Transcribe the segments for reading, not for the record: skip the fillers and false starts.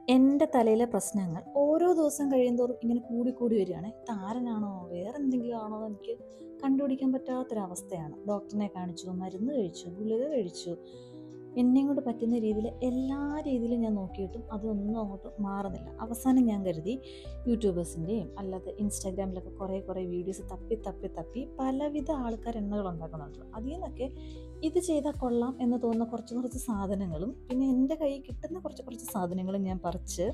എൻ്റെ തലയിലെ പ്രശ്നങ്ങൾ ഓരോ ദിവസം കഴിയുന്തോറും ഇങ്ങനെ കൂടിക്കൂടി വരികയാണ്. താരനാണോ വേറെ എന്തെങ്കിലും ആണോ എന്ന് എനിക്ക് കണ്ടുപിടിക്കാൻ പറ്റാത്തൊരവസ്ഥയാണ്. ഡോക്ടറിനെ കാണിച്ചു, മരുന്ന് കഴിച്ചു, ഗുളിക കഴിച്ചു. എന്നെയും കൊണ്ട് പറ്റുന്ന രീതിയിൽ എല്ലാ രീതിയിലും ഞാൻ നോക്കിയിട്ടും അതൊന്നും അങ്ങോട്ട് മാറുന്നില്ല. അവസാനം ഞാൻ കരുതി യൂട്യൂബേഴ്സിൻ്റെയും അല്ലാതെ ഇൻസ്റ്റാഗ്രാമിലൊക്കെ കുറേ വീഡിയോസ് തപ്പി തപ്പി തപ്പി പലവിധ ആൾക്കാർ എണ്ണകൾ ഉണ്ടാക്കുന്നുണ്ട്. അതിൽ നിന്നൊക്കെ ഇത് ചെയ്താൽ കൊള്ളാം എന്ന് തോന്നുന്ന കുറച്ച് സാധനങ്ങളും പിന്നെ എൻ്റെ കയ്യിൽ കിട്ടുന്ന കുറച്ച് സാധനങ്ങളും ഞാൻ പറിച്ച്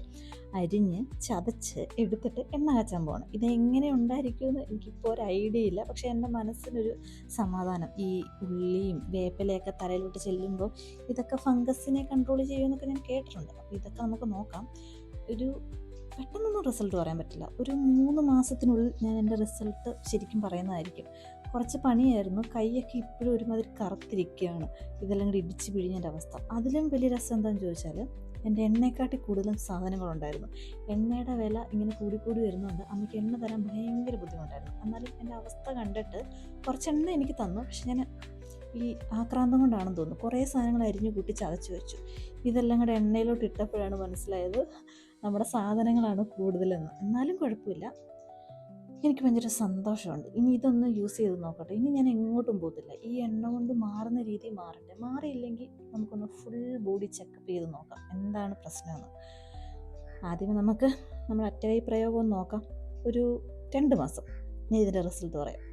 അരിഞ്ഞ് ചതച്ച് എടുത്തിട്ട് എണ്ണ കാച്ചാൻ പോകണം. ഇതെങ്ങനെ ഉണ്ടായിരിക്കുമെന്ന് എനിക്കിപ്പോൾ ഒരു ഐഡിയ ഇല്ല. പക്ഷേ എൻ്റെ മനസ്സിനൊരു സമാധാനം, ഈ ഉള്ളിയും വേപ്പിലയൊക്കെ തലയിലോട്ട് ചെല്ലുമ്പോൾ ഇതൊക്കെ ഫംഗസിനെ കൺട്രോൾ ചെയ്യുമെന്നൊക്കെ ഞാൻ കേട്ടിട്ടുണ്ട്. അപ്പോൾ ഇതൊക്കെ നമുക്ക് നോക്കാം. ഒരു പെട്ടെന്നൊന്നും റിസൾട്ട് പറയാൻ പറ്റില്ല. ഒരു 3 മാസത്തിനുള്ളിൽ ഞാൻ എൻ്റെ റിസൾട്ട് ശരിക്കും പറയുന്നതായിരിക്കും. കുറച്ച് പണിയായിരുന്നു. കൈയൊക്കെ ഇപ്പോഴും ഒരുമാതിരി കറുത്തിരിക്കുകയാണ്. ഇതെല്ലാം കൂടി ഇടിച്ച് പിഴിഞ്ഞതിൻ്റെ അവസ്ഥ. അതിലും വലിയ രസം എന്താണെന്ന് ചോദിച്ചാൽ, എൻ്റെ എണ്ണയെക്കാട്ടി കൂടുതലും സാധനങ്ങളുണ്ടായിരുന്നു. എണ്ണയുടെ വില ഇങ്ങനെ കൂടി വരുന്നുണ്ട്. അമ്മയ്ക്ക് എണ്ണ തരാൻ ഭയങ്കര ബുദ്ധിമുട്ടായിരുന്നു. എന്നാലും എൻ്റെ അവസ്ഥ കണ്ടിട്ട് കുറച്ച് എണ്ണ എനിക്ക് തന്നു. പക്ഷെ ഞാൻ ഈ ആക്രാന്തം കൊണ്ടാണെന്ന് തോന്നുന്നു കുറേ സാധനങ്ങൾ അരിഞ്ഞു കൂട്ടി ചതച്ച് വെച്ചു. ഇതെല്ലാം കൂടെ എണ്ണയിലോട്ട് ഇട്ടപ്പോഴാണ് മനസ്സിലായത് നമ്മുടെ സാധനങ്ങളാണ് കൂടുതലെന്ന്. എന്നാലും കുഴപ്പമില്ല, എനിക്ക് ഭയങ്കര സന്തോഷമുണ്ട്. ഇനി ഇതൊന്ന് യൂസ് ചെയ്ത് നോക്കട്ടെ. ഇനി ഞാൻ എങ്ങോട്ടും പോകത്തില്ല. ഈ എണ്ണ കൊണ്ട് മാറുന്ന രീതി മാറട്ടെ. മാറിയില്ലെങ്കിൽ നമുക്കൊന്ന് ഫുൾ ബോഡി ചെക്കപ്പ് ചെയ്ത് നോക്കാം എന്താണ് പ്രശ്നമെന്ന്. ആദ്യമേ നമുക്ക് നമ്മുടെ അറ്റകൈ പ്രയോഗം നോക്കാം. ഒരു 2 മാസം ഞാൻ ഇതിൻ്റെ റിസൾട്ട് പറയാം.